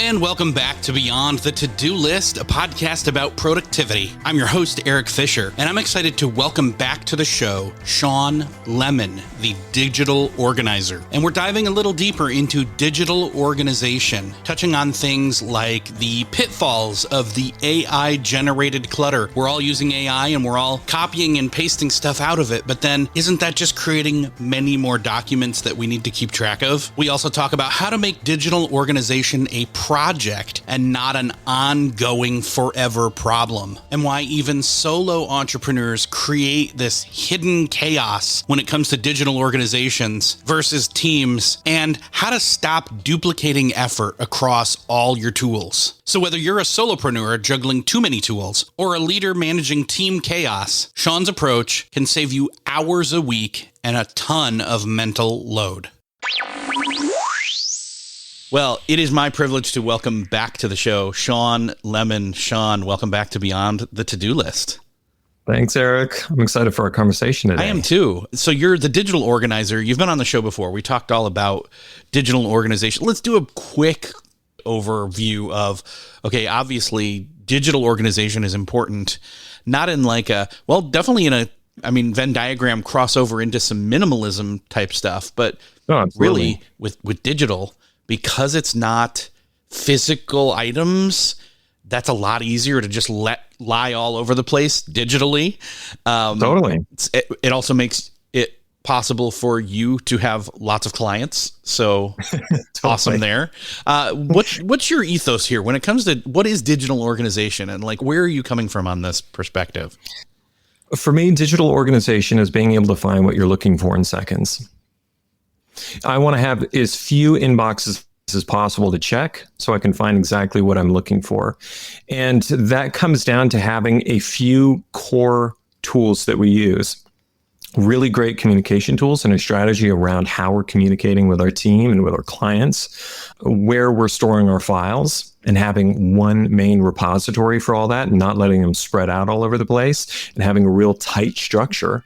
And welcome back to Beyond the To-Do List, a podcast about productivity. I'm your host, Eric Fisher, and I'm excited to welcome back to the show, Shawn Lemon, the digital organizer. And we're diving a little deeper into digital organization, touching on things like the pitfalls of the AI-generated clutter. We're all using AI and we're all copying and pasting stuff out of it, but then isn't that just creating many more documents that we need to keep track of? We also talk about how to make digital organization a project and not an ongoing forever problem, and why even solo entrepreneurs create this hidden chaos when it comes to digital organizations versus teams, and how to stop duplicating effort across all your tools. So whether you're a solopreneur juggling too many tools or a leader managing team chaos, Shawn's approach can save you hours a week and a ton of mental load. Well, it is my privilege to welcome back to the show, Shawn Lemon. Shawn, welcome back to Beyond the To-Do List. Thanks, Eric. I'm excited for our conversation today. I am too. So you're the digital organizer. You've been on the show before. We talked all about digital organization. Let's do a quick overview of, okay, obviously digital organization is important, not in like a, well, definitely in a, Venn diagram crossover into some minimalism type stuff, but really with digital, because it's not physical items, that's a lot easier to just let lie all over the place digitally. Totally. It also makes it possible for you to have lots of clients. So totally. Awesome there. What's your ethos here when it comes to what is digital organization, and like, where are you coming from on this perspective? For me, digital organization is being able to find what you're looking for in seconds. I want to have as few inboxes as possible to check so I can find exactly what I'm looking for. And that comes down to having a few core tools that we use. Really great communication tools and a strategy around how we're communicating with our team and with our clients, where we're storing our files, and having one main repository for all that and not letting them spread out all over the place, and having a real tight structure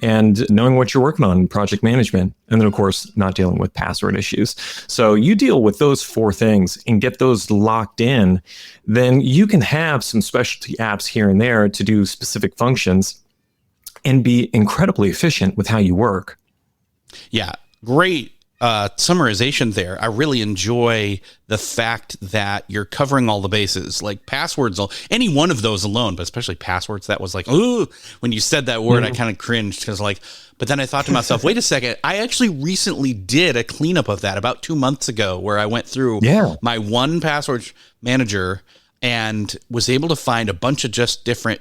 and knowing what you're working on in project management. And then, of course, not dealing with password issues. So you deal with those four things and get those locked in, then you can have some specialty apps here and there to do specific functions and be incredibly efficient with how you work. Yeah, great summarization there. I really enjoy the fact that you're covering all the bases, like passwords, any one of those alone, but especially passwords. That was like, ooh, when you said that word, I kind of cringed because but then I thought to myself, wait a second, I actually recently did a cleanup of that about 2 months ago, where I went through my one password manager and was able to find a bunch of just different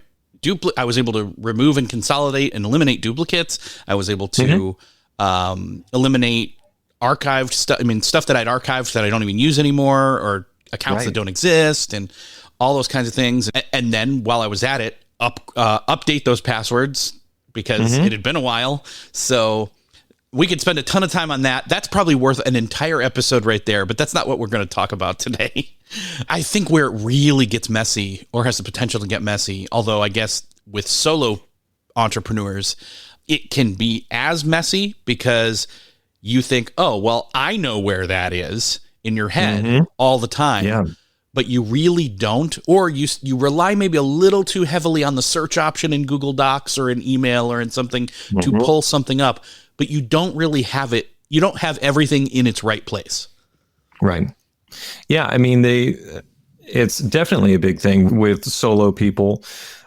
I was able to remove and consolidate and eliminate duplicates. I was able to eliminate archived stuff. Stuff that I'd archived that I don't even use anymore, or accounts that don't exist, and all those kinds of things. And then while I was at it, update those passwords because it had been a while. So we could spend a ton of time on that. That's probably worth an entire episode right there, but that's not what we're going to talk about today. I think where it really gets messy, or has the potential to get messy, although I guess with solo entrepreneurs, it can be as messy because you think, oh, well, I know where that is in your head all the time, but you really don't, or you rely maybe a little too heavily on the search option in Google Docs or in email or in something to pull something up, but you don't really have it. You don't have everything in its right place. Right. Yeah. It's definitely a big thing with solo people.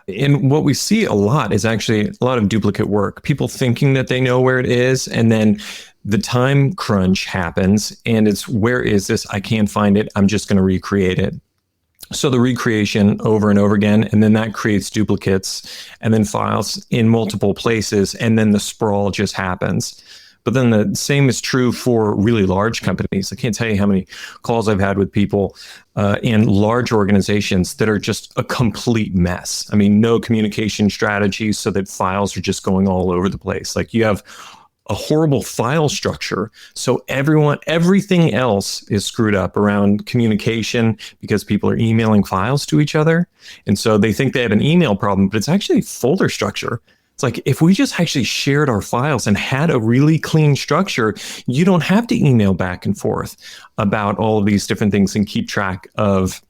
And what we see a lot is actually a lot of duplicate work, people thinking that they know where it is. And then the time crunch happens and it's, where is this? I can't find it. I'm just going to recreate it. So the recreation over and over again, and then that creates duplicates and then files in multiple places. And then the sprawl just happens. But then the same is true for really large companies. I can't tell you how many calls I've had with people in large organizations that are just a complete mess. No communication strategies, so that files are just going all over the place. Like, you have a horrible file structure. So everything else is screwed up around communication because people are emailing files to each other. And so they think they have an email problem, but it's actually folder structure. It's like, if we just actually shared our files and had a really clean structure, you don't have to email back and forth about all of these different things and keep track of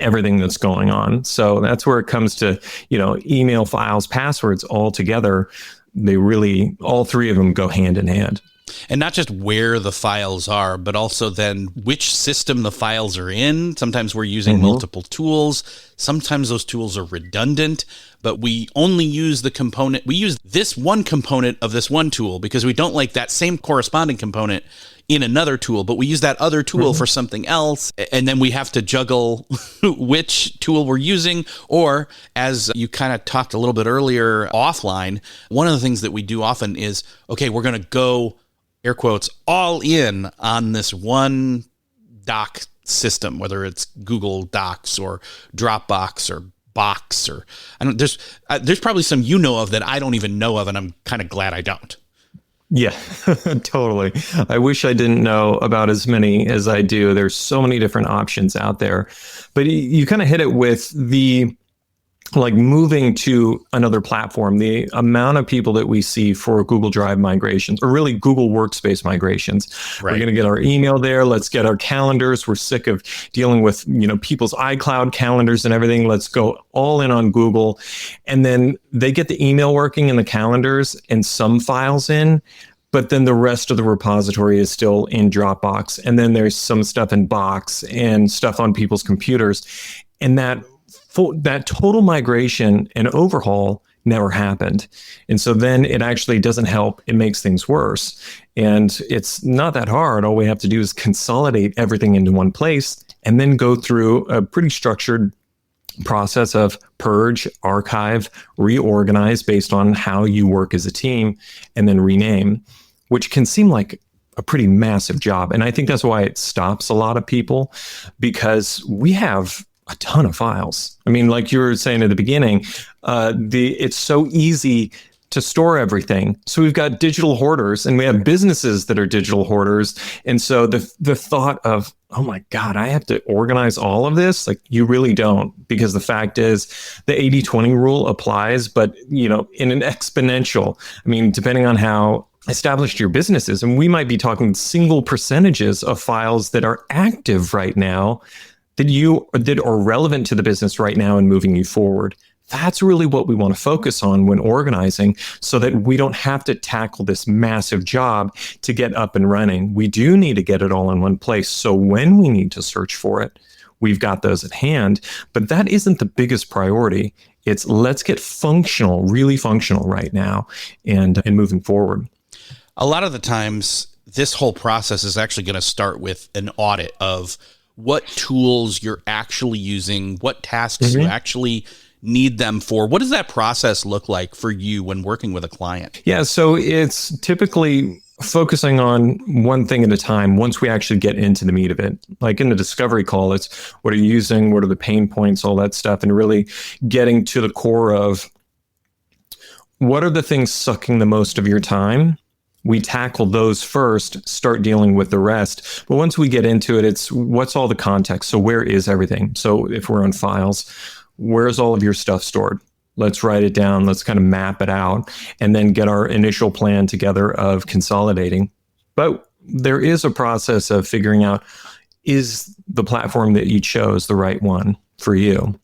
everything that's going on. So that's where it comes to, email, files, passwords all together. They really, all three of them go hand in hand. And not just where the files are, but also then which system the files are in. Sometimes we're using multiple tools. Sometimes those tools are redundant, but we only use the component. We use this one component of this one tool because we don't like that same corresponding component in another tool, but we use that other tool for something else. And then we have to juggle which tool we're using. Or, as you kind of talked a little bit earlier offline, one of the things that we do often is, okay, we're going to go, air quotes, all in on this one doc system, whether it's Google Docs or Dropbox or Box, or there's probably some of that I don't even know of, and I'm kind of glad I don't. Yeah, totally. I wish I didn't know about as many as I do. There's so many different options out there, but you kind of hit it with the moving to another platform. The amount of people that we see for Google Drive migrations, or really Google Workspace migrations. Right. We're going to get our email there. Let's get our calendars. We're sick of dealing with, people's iCloud calendars and everything. Let's go all in on Google. And then they get the email working and the calendars and some files in, but then the rest of the repository is still in Dropbox. And then there's some stuff in Box and stuff on people's computers. And that total migration and overhaul never happened. And so then it actually doesn't help. It makes things worse. And it's not that hard. All we have to do is consolidate everything into one place and then go through a pretty structured process of purge, archive, reorganize based on how you work as a team, and then rename, which can seem like a pretty massive job. And I think that's why it stops a lot of people, because we have a ton of files. I mean, like you were saying at the beginning, it's so easy to store everything. So we've got digital hoarders, and we have businesses that are digital hoarders. And so the thought of, oh my God, I have to organize all of this. Like, you really don't, because the fact is the 80-20 rule applies, but in an exponential. I mean, depending on how established your business is, and we might be talking single percentages of files that are active right now that are relevant to the business right now and moving you forward. That's really what we want to focus on when organizing, so that we don't have to tackle this massive job to get up and running. We do need to get it all in one place. So when we need to search for it, we've got those at hand. But that isn't the biggest priority. It's let's get functional, really functional right now, and moving forward. A lot of the times, this whole process is actually going to start with an audit of what tools you're actually using, what tasks you actually need them for. What does that process look like for you when working with a client? Yeah, so it's typically focusing on one thing at a time once we actually get into the meat of it. Like in the discovery call, it's what are you using, what are the pain points, all that stuff, and really getting to the core of what are the things sucking the most of your time. We tackle those first, start dealing with the rest. But once we get into it, it's what's all the context. So where is everything? So if we're on files, where's all of your stuff stored? Let's write it down. Let's kind of map it out and then get our initial plan together of consolidating. But there is a process of figuring out, is the platform that you chose the right one for you?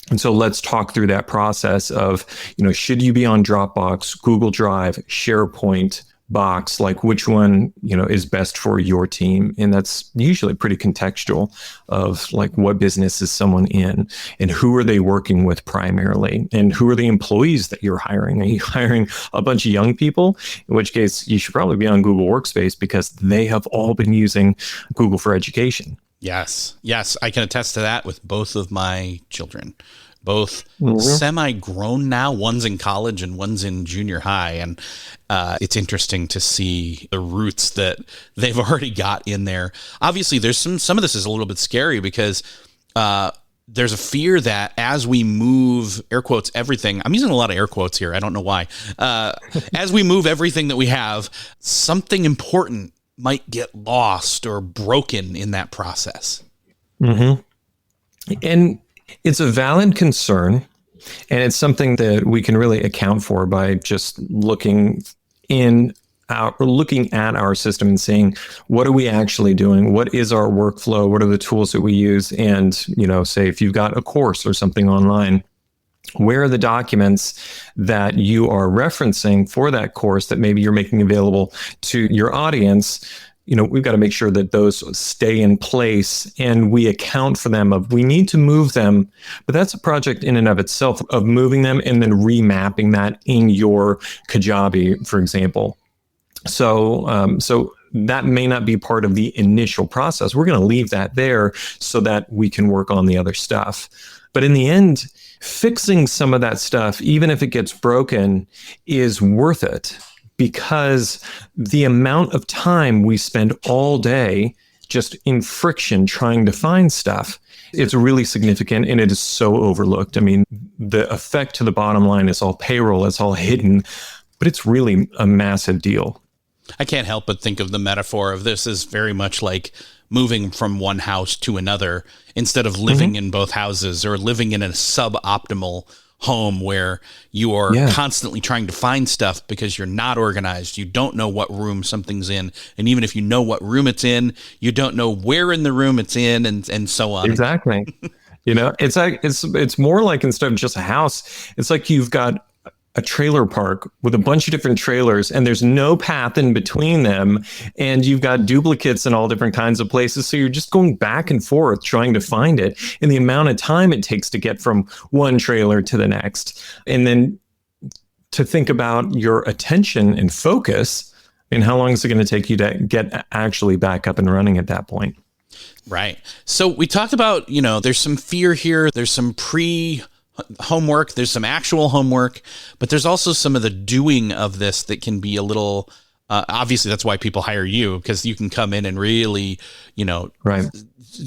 And so let's talk through that process of, should you be on Dropbox, Google Drive, SharePoint, Box, like which one, is best for your team? And that's usually pretty contextual of like what business is someone in and who are they working with primarily, and who are the employees that you're hiring? Are you hiring a bunch of young people? In which case you should probably be on Google Workspace, because they have all been using Google for Education. Yes, I can attest to that with both of my children. Both semi-grown now. One's in college and one's in junior high. And it's interesting to see the roots that they've already got in there. Obviously, there's some of this is a little bit scary, because there's a fear that as we move, air quotes, everything, I'm using a lot of air quotes here, I don't know why, as we move everything that we have, something important might get lost or broken in that process. And it's a valid concern, And it's something that we can really account for by just looking at our system and seeing, what are we actually doing? What is our workflow? What are the tools that we use? And, say if you've got a course or something online, where are the documents that you are referencing for that course that maybe you're making available to your audience? We've got to make sure that those stay in place and we account for them. We need to move them, but that's a project in and of itself of moving them and then remapping that in your Kajabi, for example. So that may not be part of the initial process. We're going to leave that there so that we can work on the other stuff. But in the end, fixing some of that stuff, even if it gets broken, is worth it, because the amount of time we spend all day just in friction trying to find stuff, it's really significant, and it is so overlooked. I mean, the effect to the bottom line is all payroll, it's all hidden, but it's really a massive deal. I can't help but think of the metaphor of this as very much like moving from one house to another instead of living in both houses, or living in a suboptimal home where you are constantly trying to find stuff because you're not organized. You don't know what room something's in. And even if you know what room it's in, you don't know where in the room it's in, and so on. Exactly. It's like, it's more like, instead of just a house, it's like you've got a trailer park with a bunch of different trailers and there's no path in between them, and you've got duplicates in all different kinds of places, so you're just going back and forth trying to find it, and the amount of time it takes to get from one trailer to the next, and then to think about your attention and focus, and how long is it going to take you to get actually back up and running at that point. Right. So we talked about, there's some fear here, there's some homework, there's some actual homework, but there's also some of the doing of this that can be a little, obviously that's why people hire you, because you can come in and really,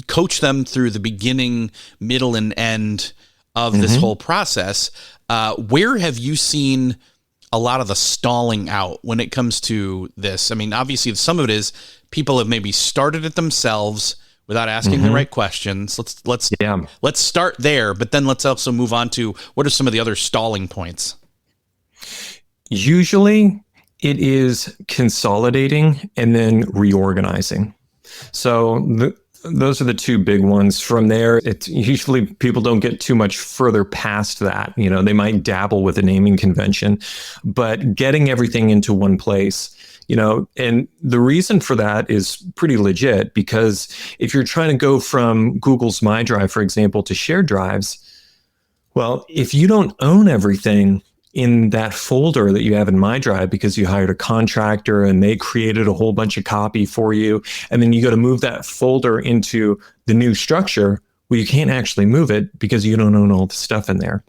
coach them through the beginning, middle, and end of this whole process. Where have you seen a lot of the stalling out when it comes to this? I mean, obviously some of it is people have maybe started it themselves without asking the right questions. Let's start there, but then let's also move on to, what are some of the other stalling points? Usually it is consolidating and then reorganizing. So those are the two big ones. From there, it's usually people don't get too much further past that. They might dabble with a naming convention, but getting everything into one place, and the reason for that is pretty legit, because if you're trying to go from Google's My Drive, for example, to shared drives, well, if you don't own everything in that folder that you have in My Drive because you hired a contractor and they created a whole bunch of copy for you, and then you go to move that folder into the new structure, well, you can't actually move it because you don't own all the stuff in there.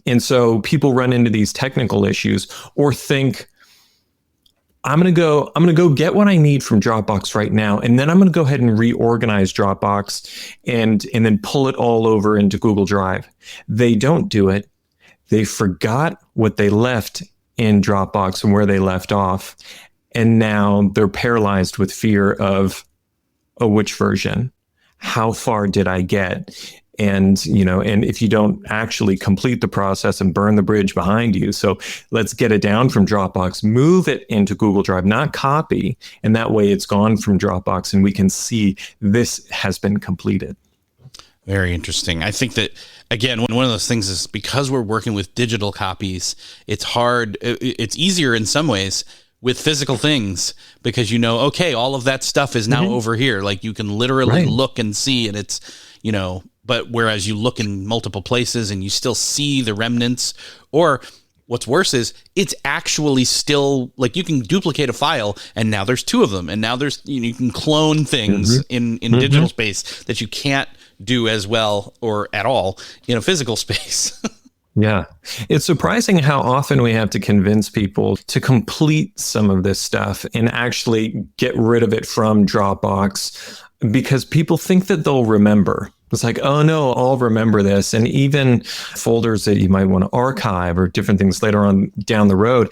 And so people run into these technical issues, or think, I'm going to go get what I need from Dropbox right now, and then I'm going to go ahead and reorganize Dropbox and then pull it all over into Google Drive. They don't do it. They forgot what they left in Dropbox and where they left off, and now they're paralyzed with fear of, which version? How far did I get? And, and if you don't actually complete the process and burn the bridge behind you. So let's get it down from Dropbox, move it into Google Drive, not copy. And that way it's gone from Dropbox and we can see this has been completed. Very interesting. I think that, again, one of those things is, because we're working with digital copies, it's hard. It's easier in some ways with physical things, because, okay, all of that stuff is now over here. Like, you can literally look and see, and it's, but whereas you look in multiple places and you still see the remnants, or what's worse is it's actually still, like, you can duplicate a file and now there's two of them, and now there's, you can clone things in digital space that you can't do as well or at all in a physical space. Yeah. It's surprising how often we have to convince people to complete some of this stuff and actually get rid of it from Dropbox, because people think that they'll remember. It's like, oh no, I'll remember this. And even folders that you might want to archive or different things later on down the road,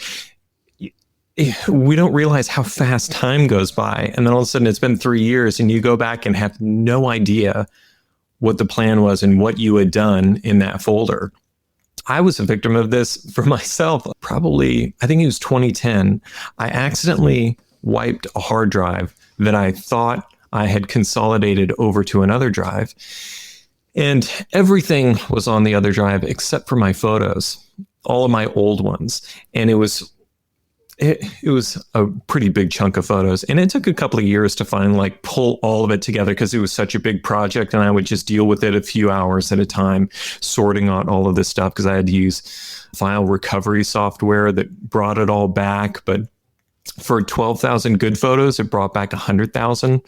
we don't realize how fast time goes by. And then all of a sudden it's been 3 years and you go back and have no idea what the plan was and what you had done in that folder. I was a victim of this for myself. Probably, I think it was 2010. I accidentally wiped a hard drive that I thought I had consolidated over to another drive. And everything was on the other drive except for my photos, all of my old ones. And it was a pretty big chunk of photos. And it took a couple of years to finally like pull all of it together because it was such a big project. And I would just deal with it a few hours at a time, sorting out all of this stuff because I had to use file recovery software that brought it all back. But for 12,000 good photos, it brought back 100,000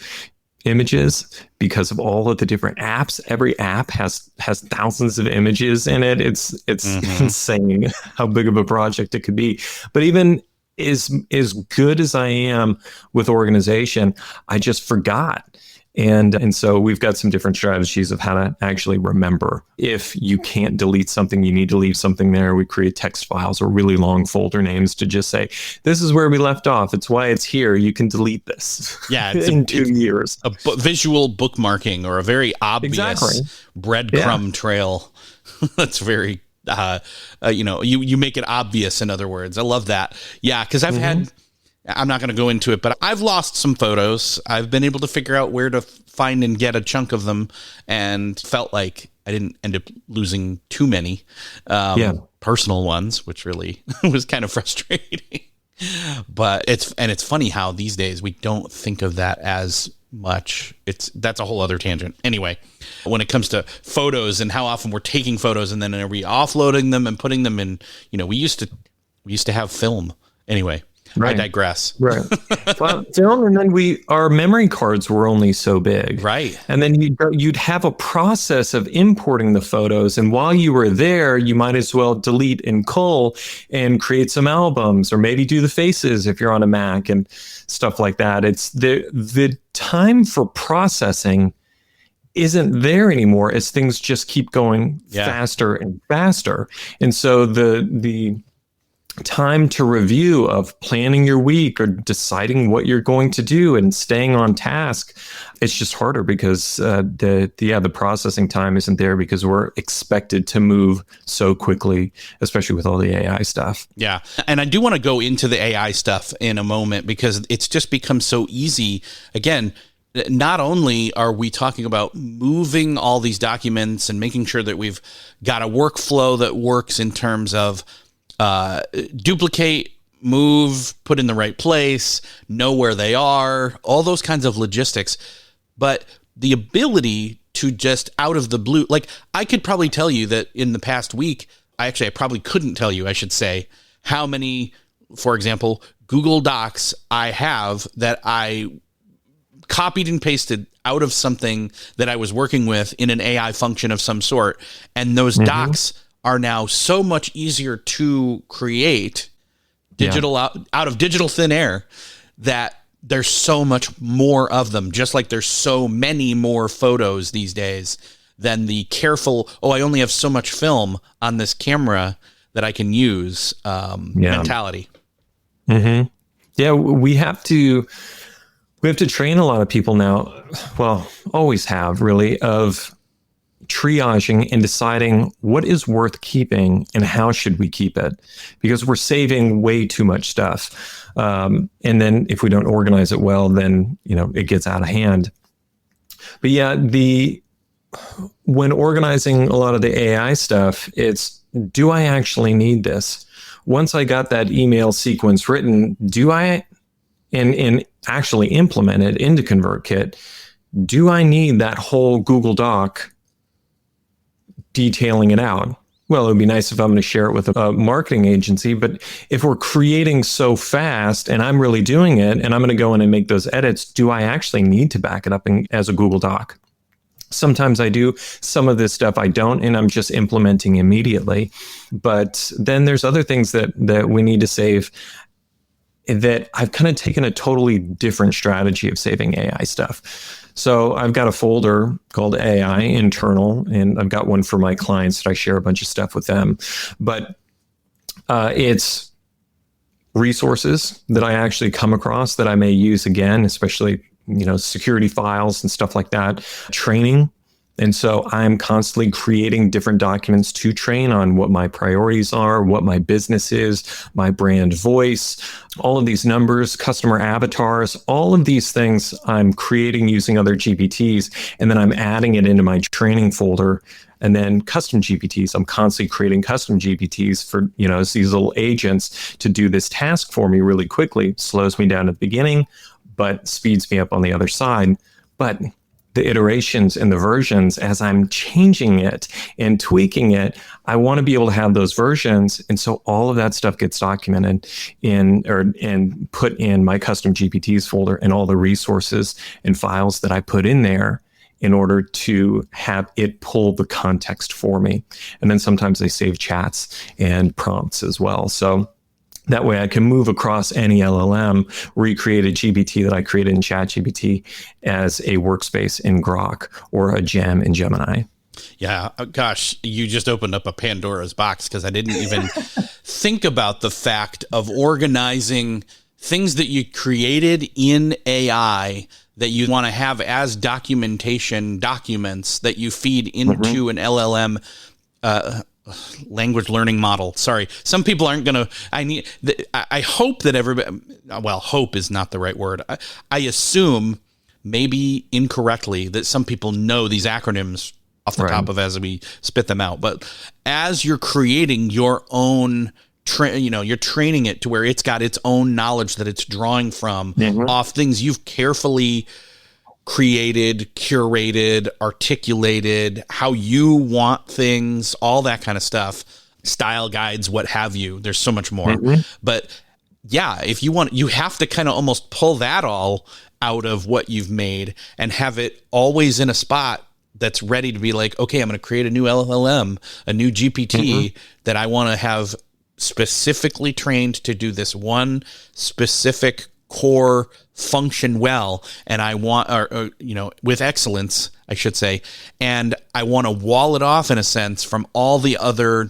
images because of all of the different apps. Every app has thousands of images in it. It's insane how big of a project it could be. But even as good as I am with organization, I just forgot. And so we've got some different strategies of how to actually remember. If you can't delete something, you need to leave something there. We create text files or really long folder names to just say, this is where we left off. It's why it's here. You can delete this. Yeah, in 2 years. A visual bookmarking or a very obvious breadcrumb trail. That's very, you make it obvious, in other words. I love that. Yeah, because I'm not going to go into it, but I've lost some photos. I've been able to figure out where to find and get a chunk of them and felt like I didn't end up losing too many personal ones, which really was kind of frustrating. But it's funny how these days we don't think of that as much. That's a whole other tangent. Anyway, when it comes to photos and how often we're taking photos and then are we offloading them and putting them in, we used to have film. Anyway, right. I digress. Right. Well, and then our memory cards were only so big. Right. And then you'd have a process of importing the photos. And while you were there, you might as well delete and cull and create some albums or maybe do the faces if you're on a Mac and stuff like that. It's the time for processing isn't there anymore as things just keep going faster and faster. And so the time to review of planning your week or deciding what you're going to do and staying on task, it's just harder because the processing time isn't there because we're expected to move so quickly, especially with all the AI stuff. Yeah. And I do want to go into the AI stuff in a moment because it's just become so easy. Again, not only are we talking about moving all these documents and making sure that we've got a workflow that works in terms of duplicate, move, put in the right place, know where they are, all those kinds of logistics. But the ability to just out of the blue, like I could probably tell you that in the past week, I probably couldn't tell you, I should say, how many, for example, Google Docs I have that I copied and pasted out of something that I was working with in an AI function of some sort. And those docs are now so much easier to create out of digital thin air that there's so much more of them, just like there's so many more photos these days than the careful, I only have so much film on this camera that I can use mentality. Mm-hmm. Yeah, we have to train a lot of people now, well, always have really, of triaging and deciding what is worth keeping and how should we keep it, because we're saving way too much stuff. And then if we don't organize it well, then, it gets out of hand. But yeah, when organizing a lot of the AI stuff, it's, do I actually need this? Once I got that email sequence written, do I, and actually implement it into ConvertKit, do I need that whole Google Doc detailing it out? Well, it would be nice if I'm going to share it with a marketing agency, but if we're creating so fast and I'm really doing it and I'm going to go in and make those edits, do I actually need to back it up as a Google Doc? Sometimes I do. Some of this stuff I don't, and I'm just implementing immediately. But then there's other things that we need to save that I've kind of taken a totally different strategy of saving AI stuff. So I've got a folder called AI internal, and I've got one for my clients that I share a bunch of stuff with them. But it's resources that I actually come across that I may use again, especially, security files and stuff like that. Training And so I'm constantly creating different documents to train on what my priorities are, what my business is, my brand voice, all of these numbers, customer avatars, all of these things I'm creating using other GPTs. And then I'm adding it into my training folder. And then custom GPTs, I'm constantly creating custom GPTs for, as these little agents to do this task for me really quickly. Slows me down at the beginning, but speeds me up on the other side. But the iterations and the versions, as I'm changing it and tweaking it, I want to be able to have those versions. And so all of that stuff gets documented and put in my custom GPTs folder and all the resources and files that I put in there in order to have it pull the context for me. And then sometimes they save chats and prompts as well. So that way I can move across any LLM, recreate a GPT that I created in ChatGPT as a workspace in Grok or a gem in Gemini. Yeah, gosh, you just opened up a Pandora's box, because I didn't even think about the fact of organizing things that you created in AI that you want to have as documentation documents that you feed into an LLM language learning model. Sorry, some people aren't going to. I hope that everybody. Well, hope is not the right word. I assume, maybe incorrectly, that some people know these acronyms off the top of as we spit them out. But as you're creating your own, you're training it to where it's got its own knowledge that it's drawing from off things you've carefully created, curated, articulated, how you want things, all that kind of stuff, style guides, what have you. There's so much more. But yeah, if you want, you have to kind of almost pull that all out of what you've made and have it always in a spot that's ready to be like, okay, I'm going to create a new LLM, a new GPT that I want to have specifically trained to do this one specific core function well, and I want, or with excellence, I should say, and I want to wall it off in a sense from all the other,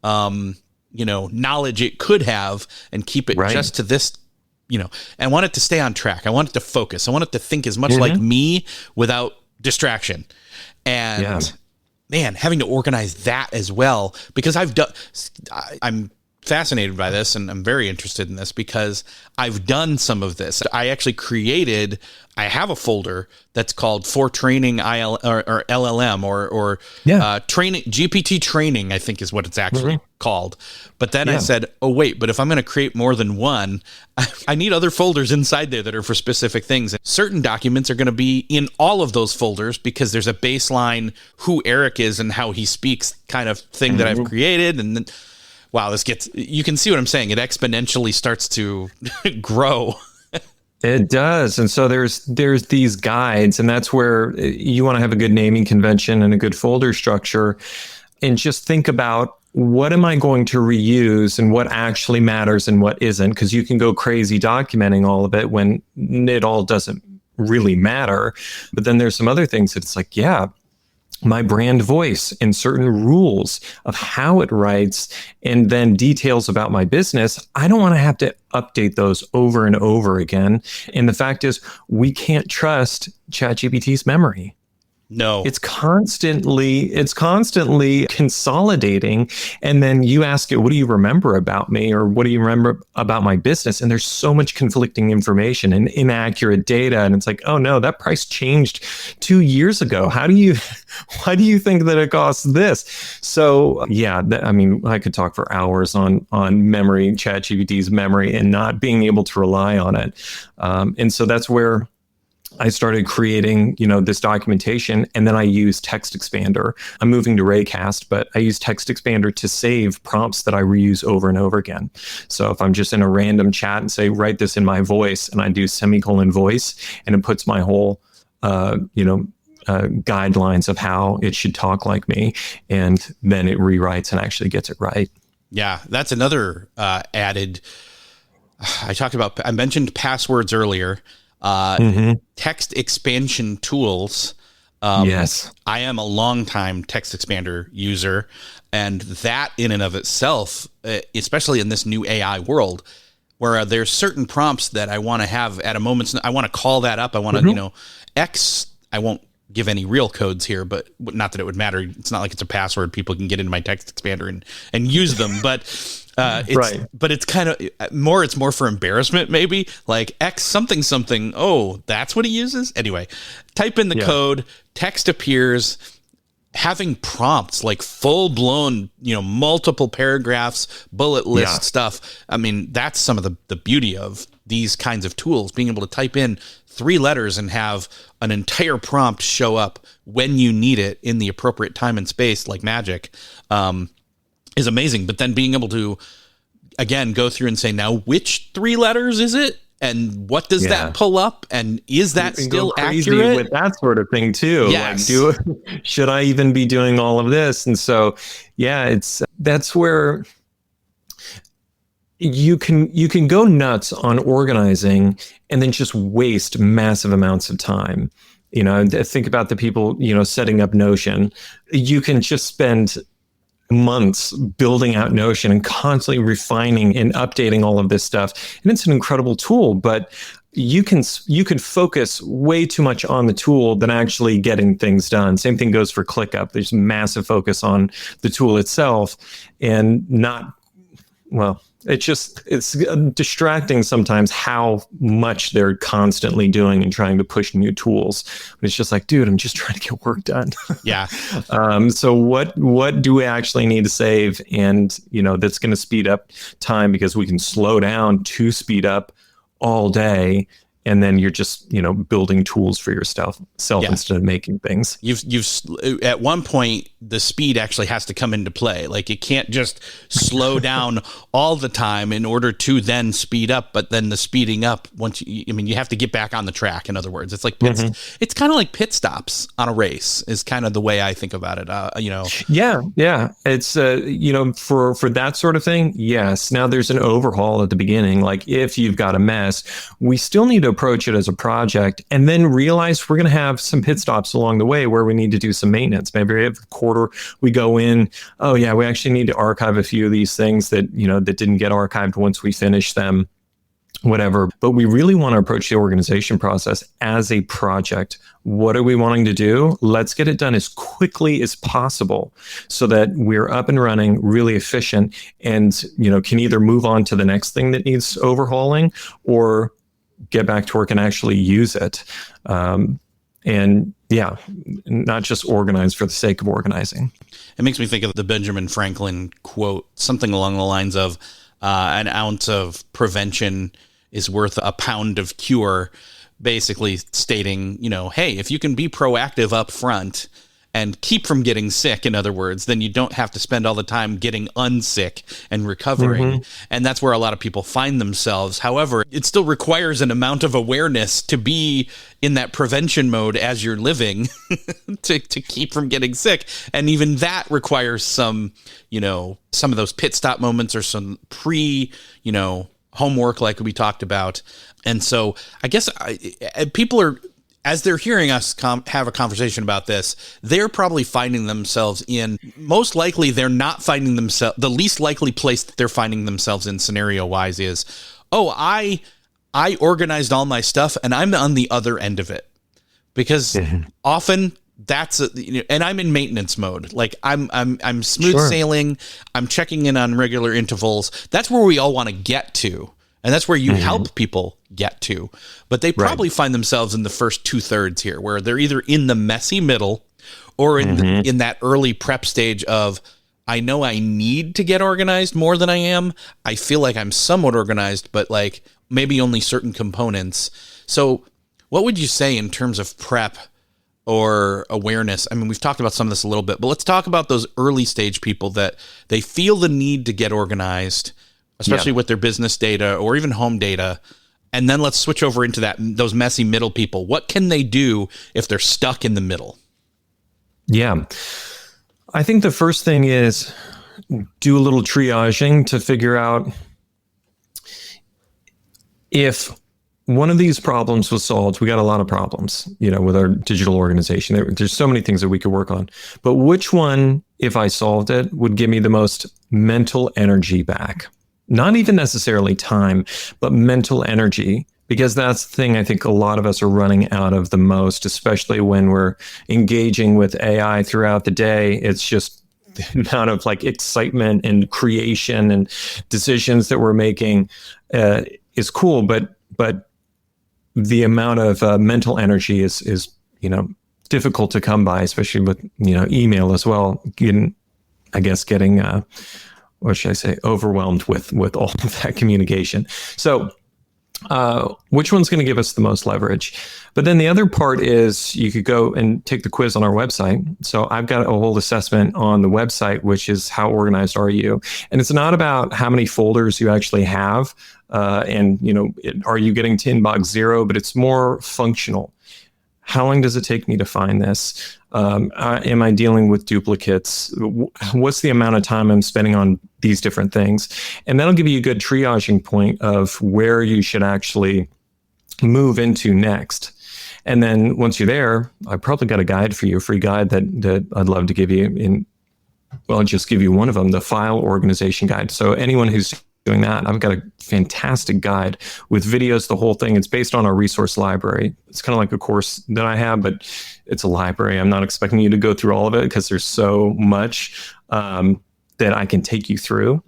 knowledge it could have, and keep it just to this, and I want it to stay on track. I want it to focus. I want it to think as much like me without distraction. And man, having to organize that as well, because I'm fascinated by this, and I'm very interested in this because I've done some of this. I actually I have a folder that's called for training LLM or training GPT training, I think is what it's actually called. But then I said, oh wait, but if I'm going to create more than one, I need other folders inside there that are for specific things. And certain documents are going to be in all of those folders because there's a baseline who Eric is and how he speaks kind of thing that I've created. And then, wow, you can see what I'm saying. It exponentially starts to grow. It does. And so there's these guides, and that's where you want to have a good naming convention and a good folder structure, and just think about, what am I going to reuse and what actually matters and what isn't? Because you can go crazy documenting all of it when it all doesn't really matter. But then there's some other things that it's like, my brand voice and certain rules of how it writes, and then details about my business. I don't want to have to update those over and over again. And the fact is, we can't trust ChatGPT's memory. No, it's constantly consolidating. And then you ask it, what do you remember about me? Or what do you remember about my business? And there's so much conflicting information and inaccurate data. And it's like, oh no, that price changed 2 years ago. Why do you think that it costs this? So I could talk for hours on memory, ChatGPT's memory, and not being able to rely on it. And so that's where I started creating, this documentation, and then I use Text Expander. I'm moving to Raycast, but I use Text Expander to save prompts that I reuse over and over again. So if I'm just in a random chat and say, write this in my voice, and I do semicolon voice, and it puts my whole, guidelines of how it should talk like me, and then it rewrites and actually gets it right. Yeah, that's another added. I mentioned passwords earlier. Text expansion tools. Yes. I am a longtime text expander user, and that in and of itself, especially in this new AI world, where there's certain prompts that I want to have at a moment's, I want to call that up. I want to, X, I won't give any real codes here, but not that it would matter. It's not like it's a password. People can get into my text expander and use them, but it's kind of more, it's more for embarrassment, maybe like X something something. Oh, that's what he uses. Anyway, type in the code, text appears. Having prompts, like full blown, multiple paragraphs, bullet list stuff. I mean, that's some of the beauty of these kinds of tools, being able to type in 3 letters and have an entire prompt show up when you need it in the appropriate time and space, like magic, is amazing. But then being able to, again, go through and say, now, which 3 letters is it? And what does that pull up? And is that still accurate? With that sort of thing too. Yes. Like, should I even be doing all of this? And so, that's where you can go nuts on organizing and then just waste massive amounts of time. Think about the people, setting up Notion. You can just spend months building out Notion and constantly refining and updating all of this stuff. And it's an incredible tool, but you can focus way too much on the tool than actually getting things done. Same thing goes for ClickUp. There's massive focus on the tool itself and it's distracting sometimes how much they're constantly doing and trying to push new tools. But it's just like, dude, I'm just trying to get work done. Yeah. So what do we actually need to save? And, that's going to speed up time because we can slow down to speed up all day. And then you're just, building tools for yourself instead of making things. You've at one point, the speed actually has to come into play. Like it can't just slow down all the time in order to then speed up. But then the speeding up, you have to get back on the track. In other words, it's like it's kind of like pit stops on a race is kind of the way I think about it. Yeah. It's for that sort of thing. Yes. Now there's an overhaul at the beginning. Like if you've got a mess, we still need to approach it as a project and then realize we're going to have some pit stops along the way where we need to do some maintenance. Maybe every quarter we go in, we actually need to archive a few of these things that didn't get archived once we finish them, whatever. But we really want to approach the organization process as a project. What are we wanting to do? Let's get it done as quickly as possible so that we're up and running, really efficient, and can either move on to the next thing that needs overhauling or get back to work and actually use it. Not just organize for the sake of organizing. It makes me think of the Benjamin Franklin quote, something along the lines of an ounce of prevention is worth a pound of cure, basically stating, hey, if you can be proactive up front and keep from getting sick, in other words, then you don't have to spend all the time getting unsick and recovering. And that's where a lot of people find themselves. However, it still requires an amount of awareness to be in that prevention mode as you're living to keep from getting sick. And even that requires some of those pit stop moments or some homework like we talked about. And so I guess people are, as they're hearing us have a conversation about this, they're probably finding themselves most likely they're not finding themselves, the least likely place that they're finding themselves in scenario wise is, I organized all my stuff and I'm on the other end of it. Because often that's and I'm in maintenance mode. Like I'm smooth sailing. I'm checking in on regular intervals. That's where we all want to get to. And that's where you help people get to. But they probably find themselves in the first 2/3 here, where they're either in the messy middle or in that early prep stage of, I know I need to get organized more than I am. I feel like I'm somewhat organized, but like maybe only certain components. So what would you say in terms of prep or awareness? I mean, we've talked about some of this a little bit, but let's talk about those early stage people that they feel the need to get organized, especially with their business data or even home data. And then let's switch over into those messy middle people. What can they do if they're stuck in the middle? Yeah. I think the first thing is do a little triaging to figure out if one of these problems was solved. We got a lot of problems, with our digital organization. There's so many things that we could work on. But which one, if I solved it, would give me the most mental energy back? Not even necessarily time, but mental energy because that's the thing I think a lot of us are running out of the most, especially when we're engaging with AI throughout the day. It's just the amount of like excitement and creation and decisions that we're making is cool, but the amount of mental energy is difficult to come by, especially with email as well. Getting what should I say, overwhelmed with all of that communication. So which one's going to give us the most leverage? But then the other part is you could go and take the quiz on our website. So I've got a whole assessment on the website, which is how organized are you? And it's not about how many folders you actually have, are you getting to inbox zero? But it's more functional. How long does it take me to find this? Am I dealing with duplicates? What's the amount of time I'm spending on these different things? And that'll give you a good triaging point of where you should actually move into next. And then once you're there, I probably got a guide for you, a free guide that I'd love to give you. I'll just give you one of them, the file organization guide. So anyone who's doing that, I've got a fantastic guide with videos, the whole thing. It's based on our resource library. It's kind of like a course that I have, but it's a library. I'm not expecting you to go through all of it because there's so much that I can take you through.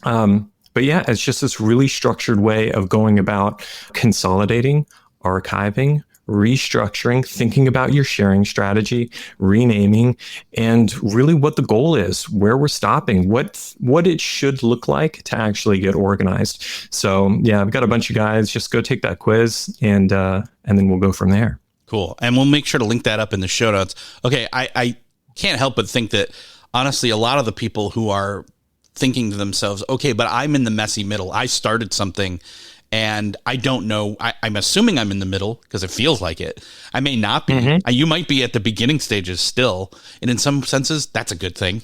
But yeah, it's just this really structured way of going about consolidating, archiving, restructuring, thinking about your sharing strategy, renaming, and really what the goal is, where we're stopping, what it should look like to actually get organized. So yeah, I've got a bunch of guys. Just go take that quiz, and then we'll go from there. Cool. And we'll make sure to link that up in the show notes. Okay, I can't help but think that honestly, a lot of the people who are thinking to themselves, okay, but I'm in the messy middle. I started something and I don't know. I'm assuming I'm in the middle because it feels like it. I may not be. Mm-hmm. You might be at the beginning stages still. And in some senses, that's a good thing.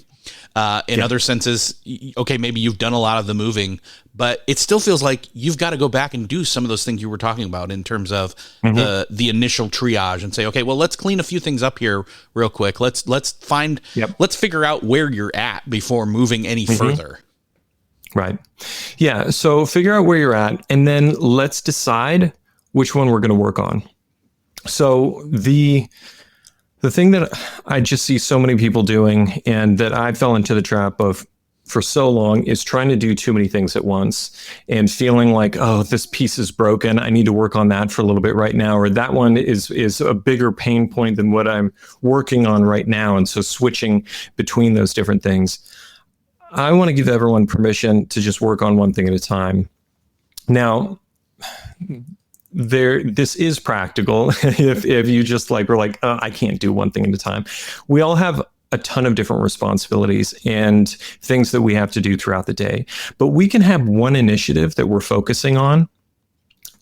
In other senses, okay, maybe you've done a lot of the moving, but it still feels like you've got to go back and do some of those things you were talking about in terms of the initial triage and say, okay, well, let's clean a few things up here real quick. Let's figure out where you're at before moving any further. Right. Yeah. So figure out where you're at, and then let's decide which one we're going to work on. So the thing that I just see so many people doing, and that I fell into the trap of for so long, is trying to do too many things at once and feeling like, oh, this piece is broken. I need to work on that for a little bit right now, or that one is a bigger pain point than what I'm working on right now. And so switching between those different things. I want to give everyone permission to just work on one thing at a time. Now, this is practical if you just we're like, I can't do one thing at a time. We all have a ton of different responsibilities and things that we have to do throughout the day, but we can have one initiative that we're focusing on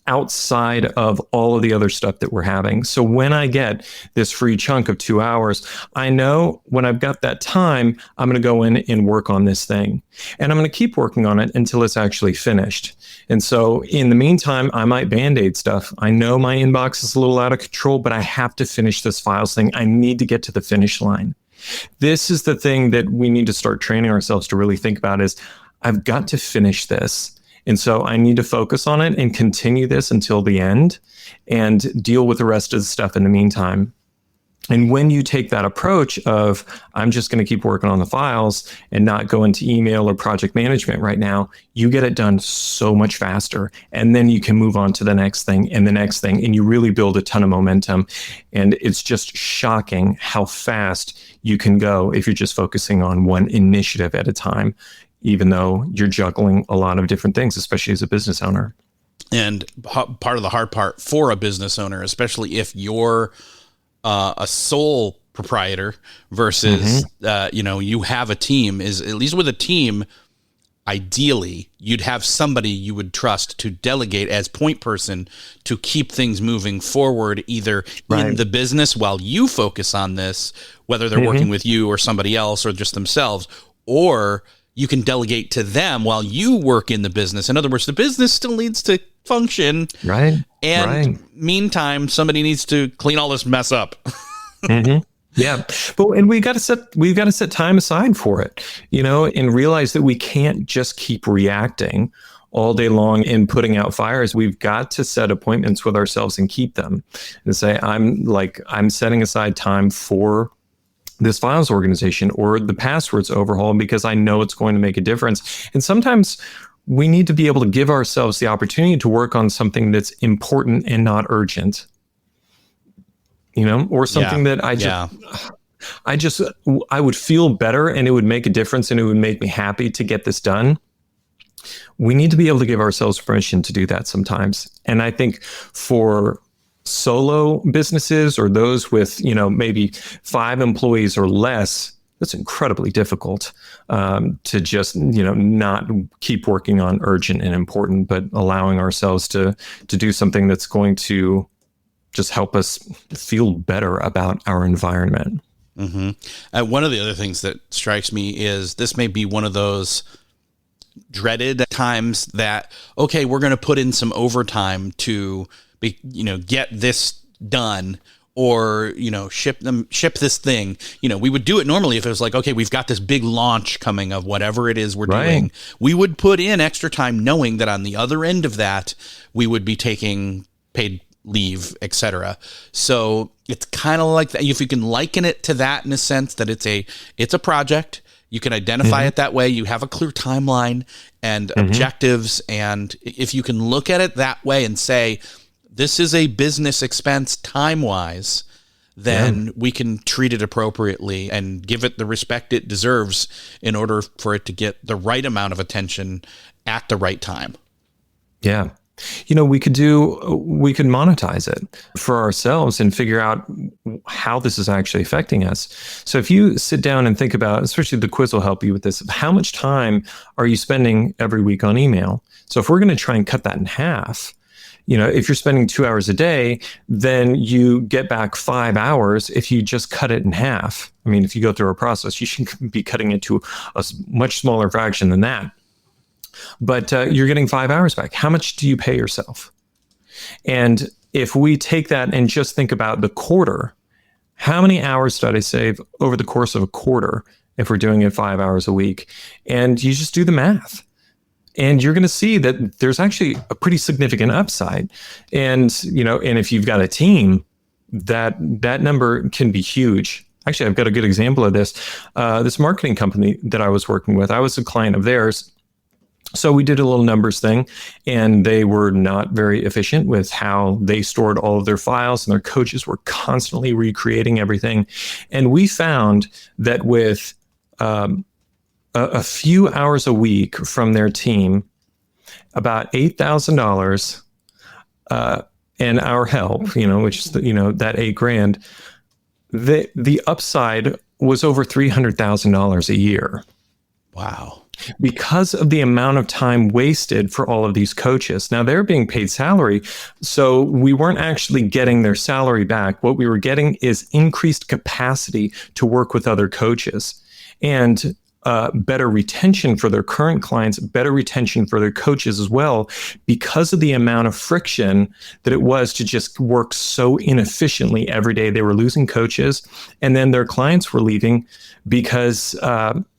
outside of all of the other stuff that we're having. So when I get this free chunk of 2 hours, I know when I've got that time, I'm going to go in and work on this thing. And I'm going to keep working on it until it's actually finished. And so in the meantime, I might Band-Aid stuff. I know my inbox is a little out of control, but I have to finish this files thing. I need to get to the finish line. This is the thing that we need to start training ourselves to really think about is, I've got to finish this. And so I need to focus on it and continue this until the end and deal with the rest of the stuff in the meantime. And when you take that approach of, I'm just going to keep working on the files and not go into email or project management right now, you get it done so much faster. And then you can move on to the next thing and the next thing. And you really build a ton of momentum. And it's just shocking how fast you can go if you're just focusing on one initiative at a time, even though you're juggling a lot of different things, especially as a business owner. And part of the hard part for a business owner, especially if you're a sole proprietor versus, you have a team, is at least with a team, ideally, you'd have somebody you would trust to delegate as point person to keep things moving forward, either in the business while you focus on this, whether they're working with you or somebody else or just themselves, or you can delegate to them while you work in the business. In other words, the business still needs to function. Right. And meantime, somebody needs to clean all this mess up. Yeah. And we've got to set time aside for it, and realize that we can't just keep reacting all day long in putting out fires. We've got to set appointments with ourselves and keep them and say, I'm setting aside time for this files organization or the passwords overhaul because I know it's going to make a difference. And sometimes we need to be able to give ourselves the opportunity to work on something that's important and not urgent, or something that I would feel better and it would make a difference and it would make me happy to get this done. We need to be able to give ourselves permission to do that sometimes. And I think for solo businesses or those with, maybe 5 employees or less, that's incredibly difficult to just, not keep working on urgent and important, but allowing ourselves to do something that's going to just help us feel better about our environment. Mm-hmm. One of the other things that strikes me is this may be one of those dreaded times that, okay, we're going to put in some overtime to get this done or, ship this thing. We would do it normally if it was like, okay, we've got this big launch coming of whatever it is we're doing. We would put in extra time knowing that on the other end of that, we would be taking paid leave, etc. So it's kind of like that. If you can liken it to that in a sense that it's a project, you can identify it that way. You have a clear timeline and objectives. And if you can look at it that way and say, this is a business expense time-wise, then we can treat it appropriately and give it the respect it deserves in order for it to get the right amount of attention at the right time. Yeah. We could monetize it for ourselves and figure out how this is actually affecting us. So if you sit down and think about, especially the quiz will help you with this, how much time are you spending every week on email? So if we're going to try and cut that in half, if you're spending 2 hours a day, then you get back 5 hours if you just cut it in half. I mean, if you go through a process, you should be cutting it to a much smaller fraction than that. But you're getting 5 hours back. How much do you pay yourself? And if we take that and just think about the quarter, how many hours did I save over the course of a quarter if we're doing it 5 hours a week? And you just do the math. And you're going to see that there's actually a pretty significant upside. And, and if you've got a team, that number can be huge. Actually, I've got a good example of this. This marketing company that I was working with, I was a client of theirs. So we did a little numbers thing, and they were not very efficient with how they stored all of their files, and their coaches were constantly recreating everything. And we found that with a few hours a week from their team, about $8,000, and our help, which is that $8,000, the upside was over $300,000 a year. Wow. Because of the amount of time wasted for all of these coaches. Now they're being paid salary, so we weren't actually getting their salary back. What we were getting is increased capacity to work with other coaches and better retention for their current clients, better retention for their coaches as well, because of the amount of friction that it was to just work so inefficiently every day. They were losing coaches, and then their clients were leaving because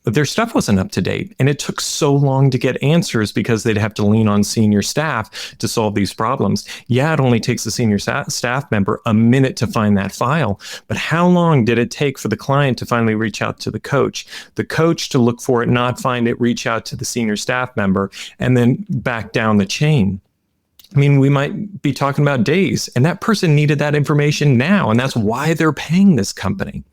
their stuff wasn't up to date. And it took so long to get answers because they'd have to lean on senior staff to solve these problems. Yeah, it only takes a senior staff member a minute to find that file. But how long did it take for the client to finally reach out to the coach to look for it, not find it, reach out to the senior staff member, and then back down the chain? I mean, we might be talking about days, and that person needed that information now, and that's why they're paying this company.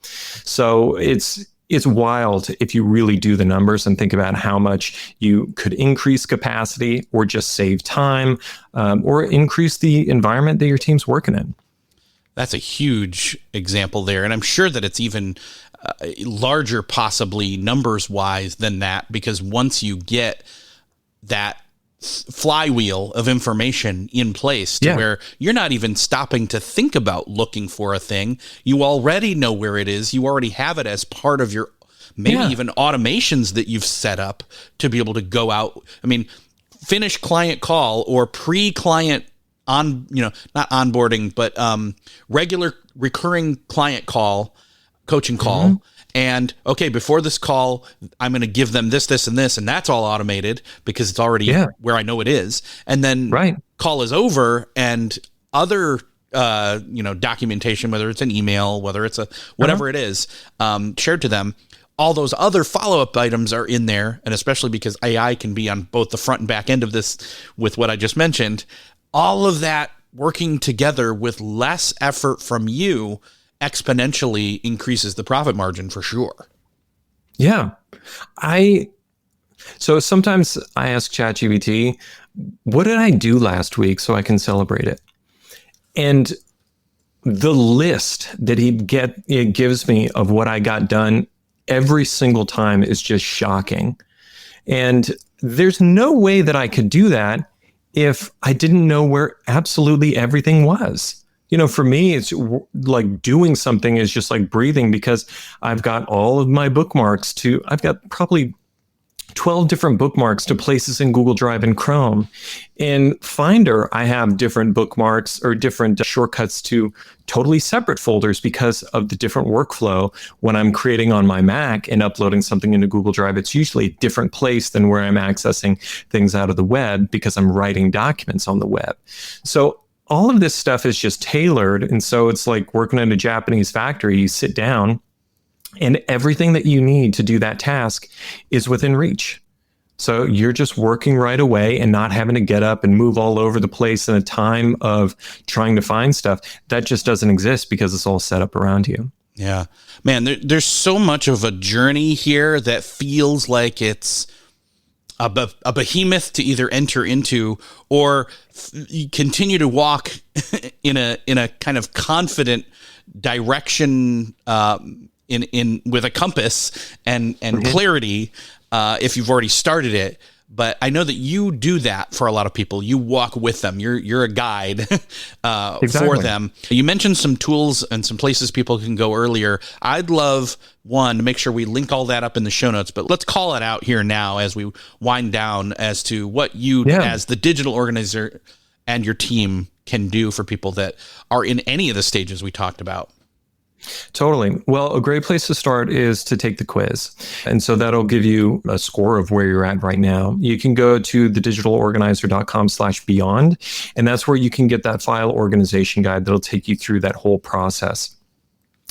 So it's wild if you really do the numbers and think about how much you could increase capacity or just save time, or increase the environment that your team's working in. That's a huge example there. And I'm sure that it's even larger, possibly numbers wise than that, because once you get that flywheel of information in place to where you're not even stopping to think about looking for a thing. You already know where it is. You already have it as part of your maybe even automations that you've set up to be able to go out. I mean, finish client call or pre-client not onboarding, but regular recurring client call coaching call. And okay, before this call, I'm going to give them this, this, and this, and that's all automated because it's already where I know it is. And then call is over, and other documentation, whether it's an email, whether it's a whatever it is, shared to them. All those other follow-up items are in there, and especially because AI can be on both the front and back end of this with what I just mentioned. All of that working together with less effort from you exponentially increases the profit margin for sure. Yeah. So sometimes I ask ChatGPT, what did I do last week so I can celebrate it? And the list that it gives me of what I got done every single time is just shocking. And there's no way that I could do that if I didn't know where absolutely everything was. For me, it's like doing something is just like breathing, because I've got all of my bookmarks I've got probably 12 different bookmarks to places in Google Drive and Chrome. In Finder, I have different bookmarks or different shortcuts to totally separate folders because of the different workflow. When I'm creating on my Mac and uploading something into Google Drive, it's usually a different place than where I'm accessing things out of the web because I'm writing documents on the web. So all of this stuff is just tailored. And so it's like working in a Japanese factory. You sit down and everything that you need to do that task is within reach. So you're just working right away and not having to get up and move all over the place in a time of trying to find stuff. That just doesn't exist because it's all set up around you. Yeah, man, there's so much of a journey here that feels like it's a behemoth to either enter into or continue to walk in a kind of confident direction in with a compass and clarity if you've already started it. But I know that you do that for a lot of people. You walk with them. You're a guide for them. You mentioned some tools and some places people can go earlier. I'd love, one, to make sure we link all that up in the show notes, but let's call it out here now as we wind down as to what you as the digital organizer and your team can do for people that are in any of the stages we talked about. Totally. Well, a great place to start is to take the quiz. And so that'll give you a score of where you're at right now. You can go to thedigitalorganizer.com/beyond, and that's where you can get that file organization guide that'll take you through that whole process.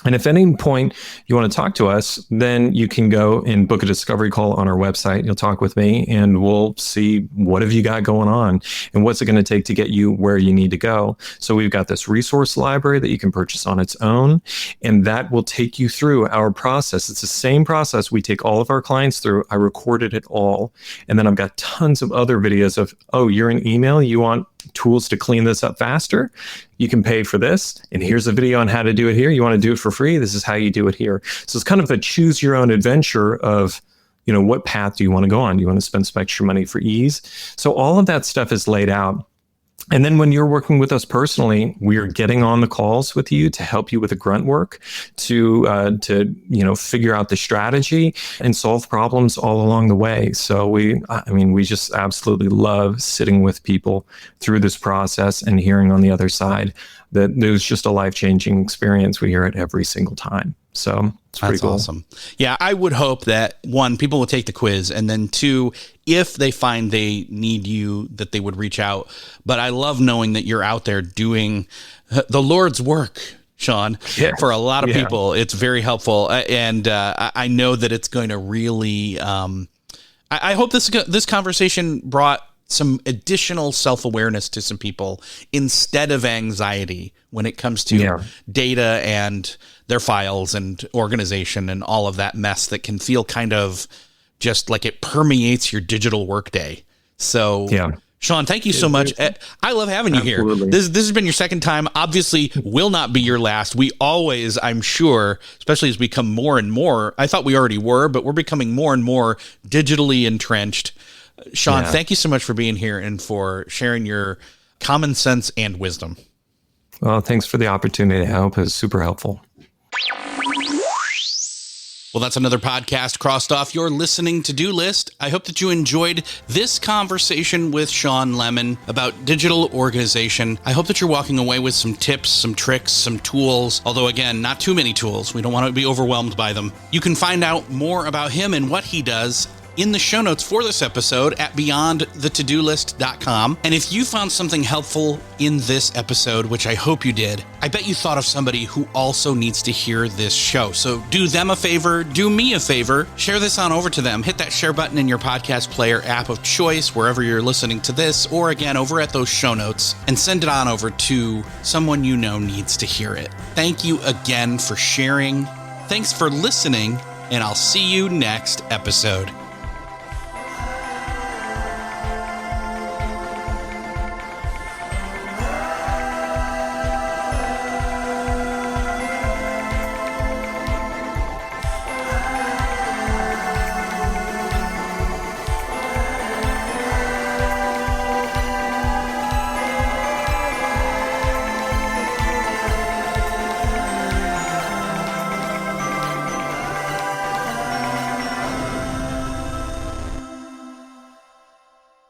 And if at any point you want to talk to us, then you can go and book a discovery call on our website. You'll talk with me and we'll see what have you got going on and what's it going to take to get you where you need to go. So we've got this resource library that you can purchase on its own, and that will take you through our process. It's the same process we take all of our clients through. I recorded it all. And then I've got tons of other videos of, you're in email, you want tools to clean this up faster, you can pay for this. And here's a video on how to do it here. You want to do it for free? This is how you do it here. So it's kind of a choose your own adventure of, what path do you want to go on? Do you want to spend some extra money for ease? So all of that stuff is laid out. And then when you're working with us personally, we're getting on the calls with you to help you with the grunt work, to figure out the strategy and solve problems all along the way. So we just absolutely love sitting with people through this process and hearing on the other side that there's just a life-changing experience. We hear it every single time. So it's pretty cool. That's awesome. Yeah, I would hope that, one, people will take the quiz, and then two, if they find they need you, that they would reach out. But I love knowing that you're out there doing the Lord's work, Shawn. For a lot of people. It's very helpful. And I know that it's going to really, I hope this conversation brought some additional self-awareness to some people instead of anxiety when it comes to data and their files and organization and all of that mess that can feel kind of just like it permeates your digital workday. So Shawn, thank you so much. I love having you here. This has been your second time. Obviously will not be your last. We always, I'm sure, especially as we become more and more, I thought we already were, but we're becoming more and more digitally entrenched. Shawn, thank you so much for being here and for sharing your common sense and wisdom. Well, thanks for the opportunity. I hope it was super helpful. Well, that's another podcast crossed off your listening to-do list. I hope that you enjoyed this conversation with Shawn Lemon about digital organization. I hope that you're walking away with some tips, some tricks, some tools. Although, again, not too many tools. We don't want to be overwhelmed by them. You can find out more about him and what he does in the show notes for this episode at beyondthetodolist.com. And if you found something helpful in this episode, which I hope you did, I bet you thought of somebody who also needs to hear this show. So do them a favor, do me a favor, share this on over to them. Hit that share button in your podcast player app of choice, wherever you're listening to this, or again, over at those show notes, and send it on over to someone you know needs to hear it. Thank you again for sharing. Thanks for listening, and I'll see you next episode.